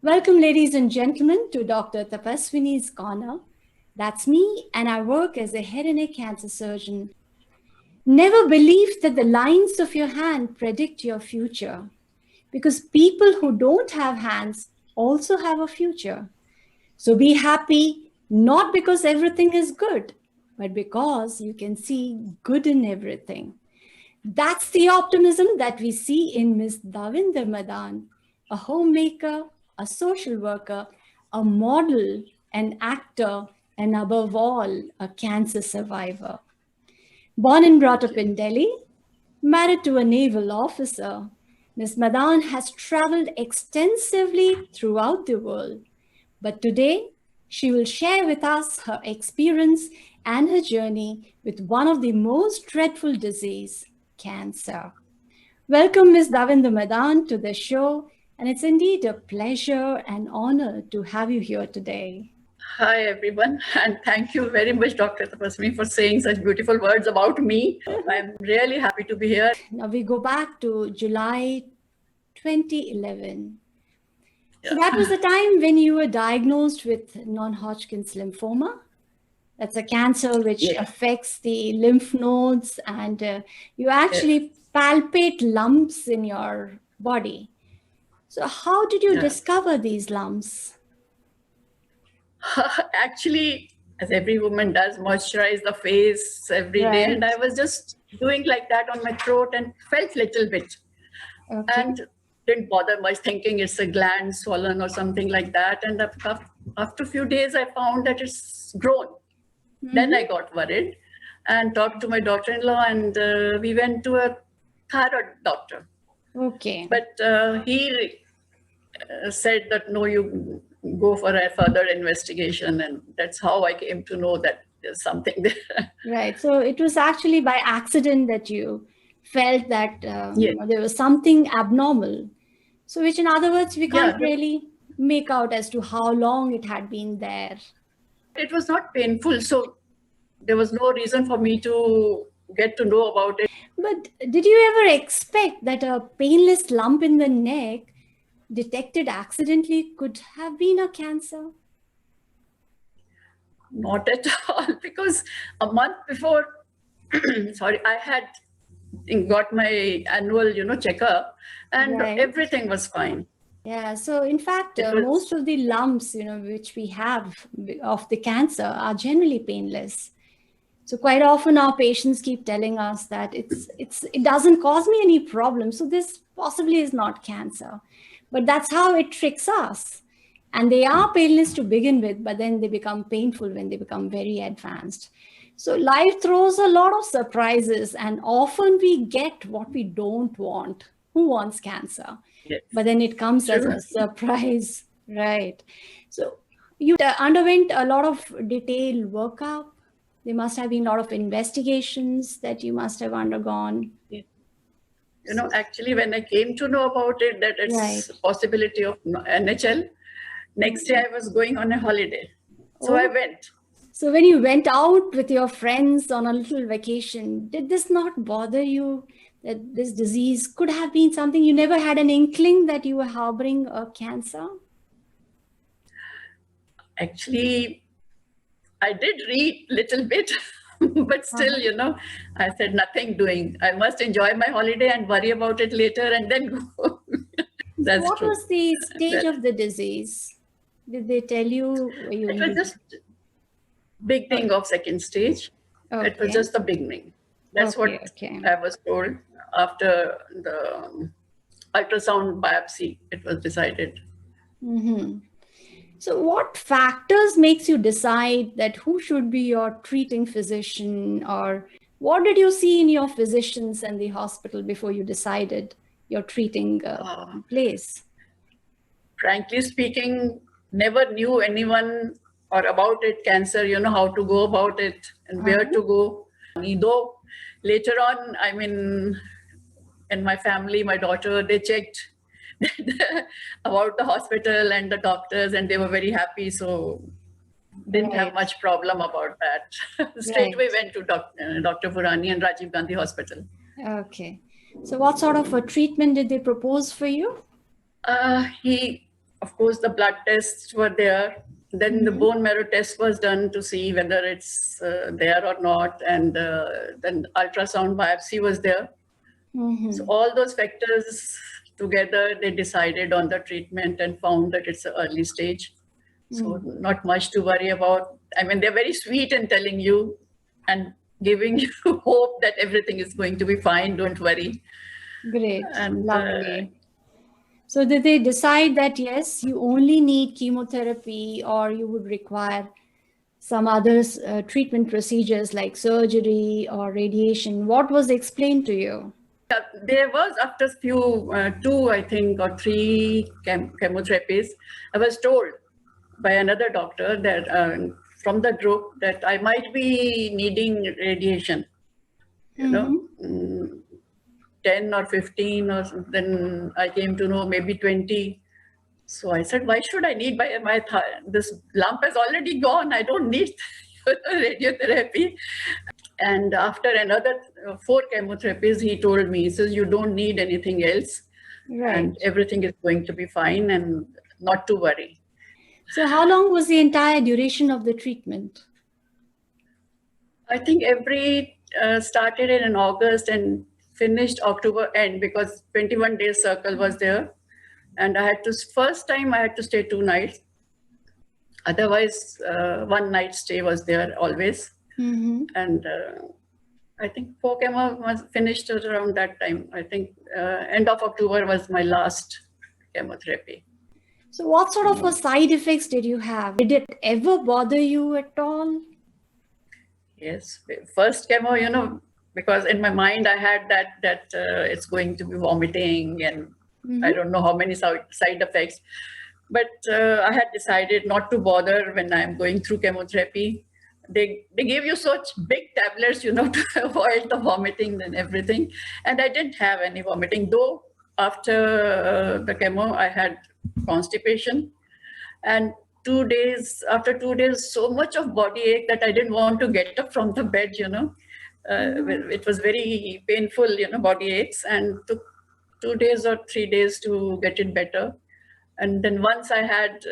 Welcome, ladies and gentlemen, to Dr. Tapaswini's Corner. That's me, and I work as a head and neck cancer surgeon. Never believe that the lines of your hand predict your future, because people who don't have hands also have a future. So be happy, not because everything is good, but because you can see good in everything. That's the optimism that we see in Miss Devinder Madan, a homemaker, a social worker, a model, an actor, and above all, a cancer survivor. Born and brought up in Delhi, married to a naval officer, Ms. Madan has traveled extensively throughout the world. But today, she will share with us her experience and her journey with one of the most dreadful disease, cancer. Welcome, Ms. Davinder Madan, to the show, and it's indeed a pleasure and honor to have you here today. Hi, everyone, and thank you very much, Dr. Tapaswini, for saying such beautiful words about me. I'm really happy to be here. Now we go back to July 2011. So that was the time when you were diagnosed with non-Hodgkin's lymphoma. That's a cancer which affects the lymph nodes, and you actually palpate lumps in your body. So how did you discover these lumps? Actually, as every woman does, moisturize the face every day. And I was just doing like that on my throat and felt little bit. And didn't bother much, thinking it's a gland swollen or something like that. And after a few days, I found that it's grown. Then I got worried and talked to my daughter-in-law, and we went to a thyroid doctor. But he said that, no, you go for a further investigation. And that's how I came to know that there's something there. Right. So it was actually by accident that you felt that there was something abnormal. So which, in other words, we can't really make out as to how long it had been there. It was not painful, so there was no reason for me to get to know about it. But did you ever expect that a painless lump in the neck detected accidentally could have been a cancer? Not at all, because a month before, I had got my annual, checkup, and everything was fine. Yeah, so in fact, most of the lumps, which we have of the cancer are generally painless. So quite often our patients keep telling us that it doesn't cause me any problem, so this possibly is not cancer. But that's how it tricks us. And they are painless to begin with, but then they become painful when they become very advanced. So life throws a lot of surprises, and often we get what we don't want. Who wants cancer? Yes. But then it comes as a surprise, right? So you underwent a lot of detailed workup. There must have been a lot of investigations that you must have undergone. Yeah. Actually, when I came to know about it, that it's a possibility of NHL, next day I was going on a holiday. So I went. So when you went out with your friends on a little vacation, did this not bother you that this disease could have been something? You never had an inkling that you were harboring a cancer? Actually, I did read a little bit, but still, I said nothing doing. I must enjoy my holiday and worry about it later and then go. That's what true. Was the stage of the disease? Did they tell you? It was just beginning of second stage. It was just the beginning. That's what I was told after the ultrasound biopsy. It was decided. So what factors makes you decide that who should be your treating physician, or what did you see in your physicians and the hospital before you decided your treating place? Frankly speaking, never knew anyone or about it, cancer, how to go about it and where to go. Though later on, in my family, my daughter, they checked about the hospital and the doctors, and they were very happy. So didn't have much problem about that. Straight away went to Dr. Purani and Rajiv Gandhi Hospital. Okay. So what sort of a treatment did they propose for you? He of course, the blood tests were there. Then the bone marrow test was done to see whether it's there or not. And then ultrasound biopsy was there. So all those factors together, they decided on the treatment and found that it's an early stage. So not much to worry about. I mean, they're very sweet in telling you and giving you hope that everything is going to be fine. Don't worry. Great. And lovely. So did they decide that, yes, you only need chemotherapy or you would require some other treatment procedures like surgery or radiation? What was explained to you? There was, after two, I think, or three chemotherapies, I was told by another doctor that from the group that I might be needing radiation, 10 or 15, or then I came to know maybe 20. So I said, why should I need this lump has already gone. I don't need radiotherapy. And after another 4 chemotherapies, he told me, he says, you don't need anything else. Right. And everything is going to be fine and not to worry. So how long was the entire duration of the treatment? I think started in August and finished October end, because 21 days circle was there. And first time I had to stay 2 nights. Otherwise, 1 night stay was there always. And I think 4 chemo was finished around that time. I think end of October was my last chemotherapy. So what sort of side effects did you have? Did it ever bother you at all? Yes, first chemo, because in my mind I had that it's going to be vomiting and I don't know how many side effects. But I had decided not to bother when I'm going through chemotherapy. They gave you such big tablets, to avoid the vomiting and everything. And I didn't have any vomiting, though after the chemo, I had constipation. And after 2 days, so much of body ache that I didn't want to get up from the bed, It was very painful, body aches, and took 2 days or 3 days to get it better. And then once I had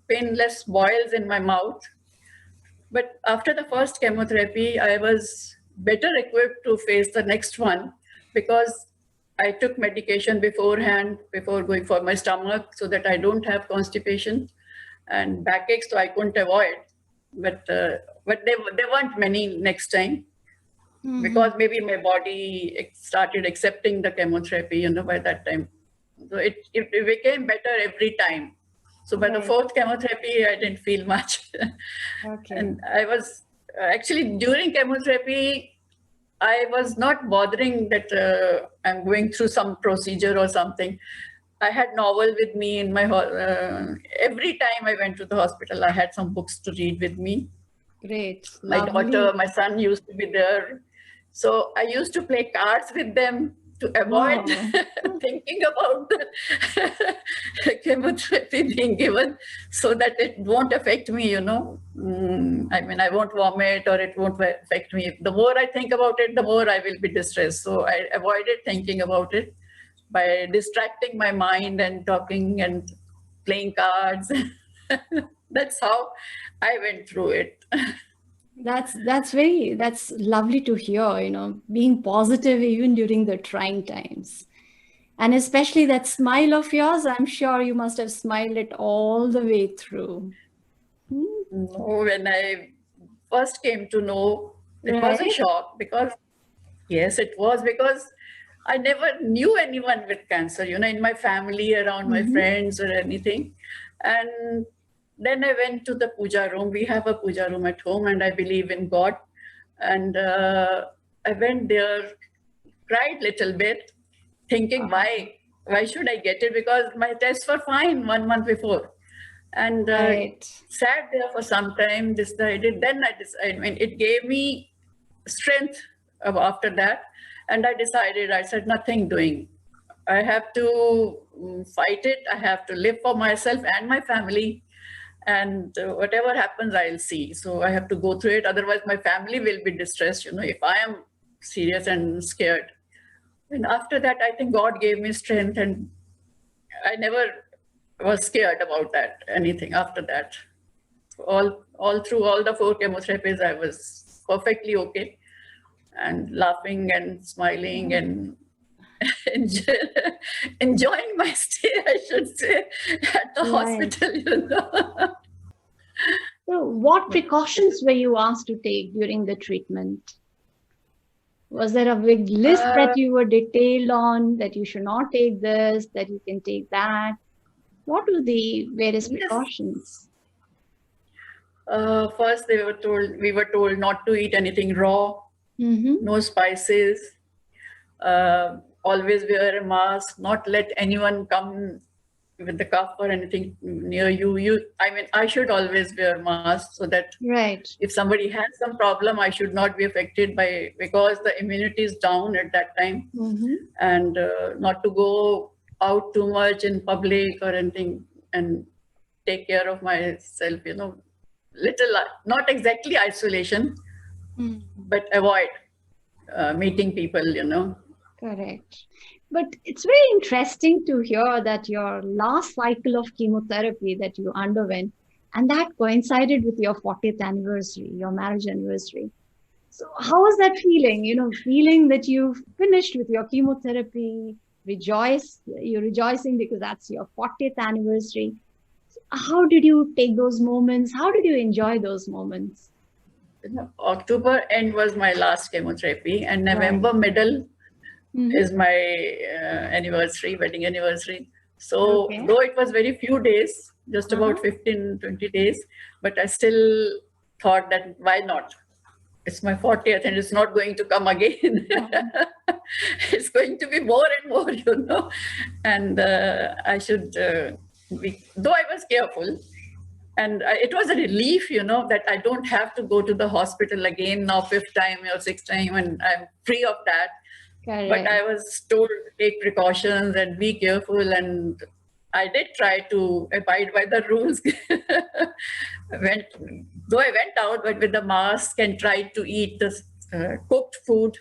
painless boils in my mouth. But after the first chemotherapy, I was better equipped to face the next one, because I took medication beforehand, before going for my stomach, so that I don't have constipation and backache, so I couldn't avoid. But there weren't many next time, because maybe my body started accepting the chemotherapy, by that time. So it became better every time. So by the 4th chemotherapy, I didn't feel much. Okay. And I was actually, during chemotherapy, I was not bothering that I'm going through some procedure or something. I had novel with me in my every time I went to the hospital, I had some books to read with me. Great. My daughter, my son used to be there. So I used to play cards with them to avoid thinking about the chemotherapy being given, so that it won't affect me, I mean, I won't vomit or it won't affect me. The more I think about it, the more I will be distressed. So I avoided thinking about it by distracting my mind and talking and playing cards. That's how I went through it. That's lovely to hear, being positive even during the trying times. And especially that smile of yours, I'm sure you must have smiled it all the way through. When I first came to know, it was a shock, because, yes, it was, because I never knew anyone with cancer, in my family, around my friends or anything. And then I went to the puja room. We have a puja room at home, and I believe in God. And I went there, cried a little bit, thinking, why should I get it? Because my tests were fine 1 month before. And sat there for some time, decided. Then it gave me strength after that. And I said, nothing doing. I have to fight it. I have to live for myself and my family. And whatever happens, I'll see. So I have to go through it. Otherwise, my family will be distressed, if I am serious and scared. And after that, I think God gave me strength, and I never was scared about that, anything after that. All through all the 4 chemotherapies, I was perfectly okay and laughing and smiling and enjoying my stay, I should say, at the hospital. So what precautions were you asked to take during the treatment? Was there a big list that you were detailed on, that you should not take this, that you can take that? What were the various precautions? First, we were told not to eat anything raw, no spices, always wear a mask, not let anyone come with the cough or anything near you. I mean, I should always wear mask so that if somebody has some problem, I should not be affected because the immunity is down at that time, and not to go out too much in public or anything, and take care of myself, little, not exactly isolation, but avoid meeting people, Correct. But it's very interesting to hear that your last cycle of chemotherapy that you underwent, and that coincided with your 40th anniversary, your marriage anniversary. So how was that feeling? Feeling that you've finished with your chemotherapy, you're rejoicing because that's your 40th anniversary. So how did you take those moments? How did you enjoy those moments? October end was my last chemotherapy, and November middle is my wedding anniversary. So though it was very few days, just about 15, 20 days, but I still thought that why not? It's my 40th and it's not going to come again. It's going to be more and more, and I should though I was careful, and it was a relief, that I don't have to go to the hospital again now 5th time or 6th time, and I'm free of that. But I was told to take precautions and be careful, and I did try to abide by the rules. Though I went out, but with the mask, and tried to eat the cooked food.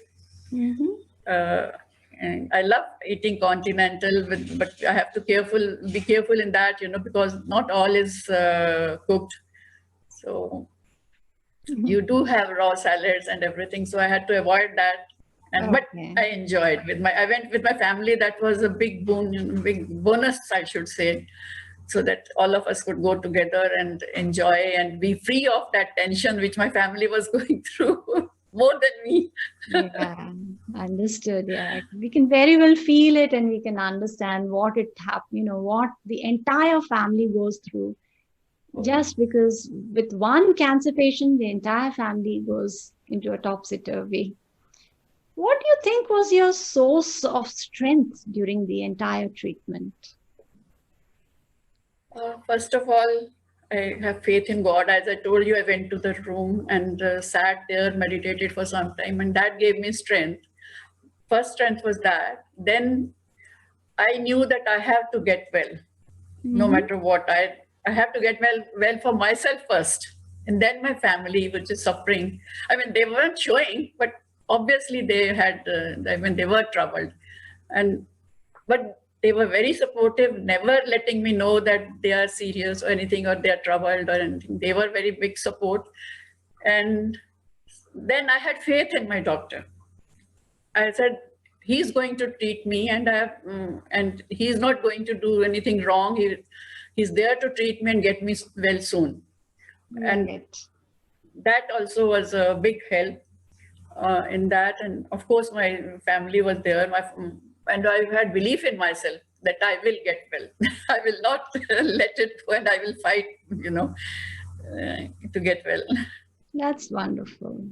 And I love eating continental, but I have to be careful in that, because not all is cooked. So you do have raw salads and everything. So I had to avoid that. But I enjoyed I went with my family. That was a big big bonus, I should say, so that all of us could go together and enjoy and be free of that tension which my family was going through more than me. Yeah, understood. Yeah, we can very well feel it, and we can understand what what the entire family goes through. Just because with one cancer patient, the entire family goes into a topsy-turvy. What do you think was your source of strength during the entire treatment? First of all, I have faith in God. As I told you, I went to the room and sat there, meditated for some time, and that gave me strength. First strength was that. Then I knew that I have to get well, no matter what. I have to get well for myself first, and then my family, which is suffering. I mean, they weren't showing, but obviously they had, they were troubled, but they were very supportive, never letting me know that they are serious or anything, or they are troubled or anything. They were very big support. And then I had faith in my doctor. I said, he's going to treat me, and he's not going to do anything wrong. He's there to treat me and get me well soon. And that also was a big help. In that, and of course my family was there, and I had belief in myself that I will get well. I will not let it go, and I will fight, to get well. That's wonderful.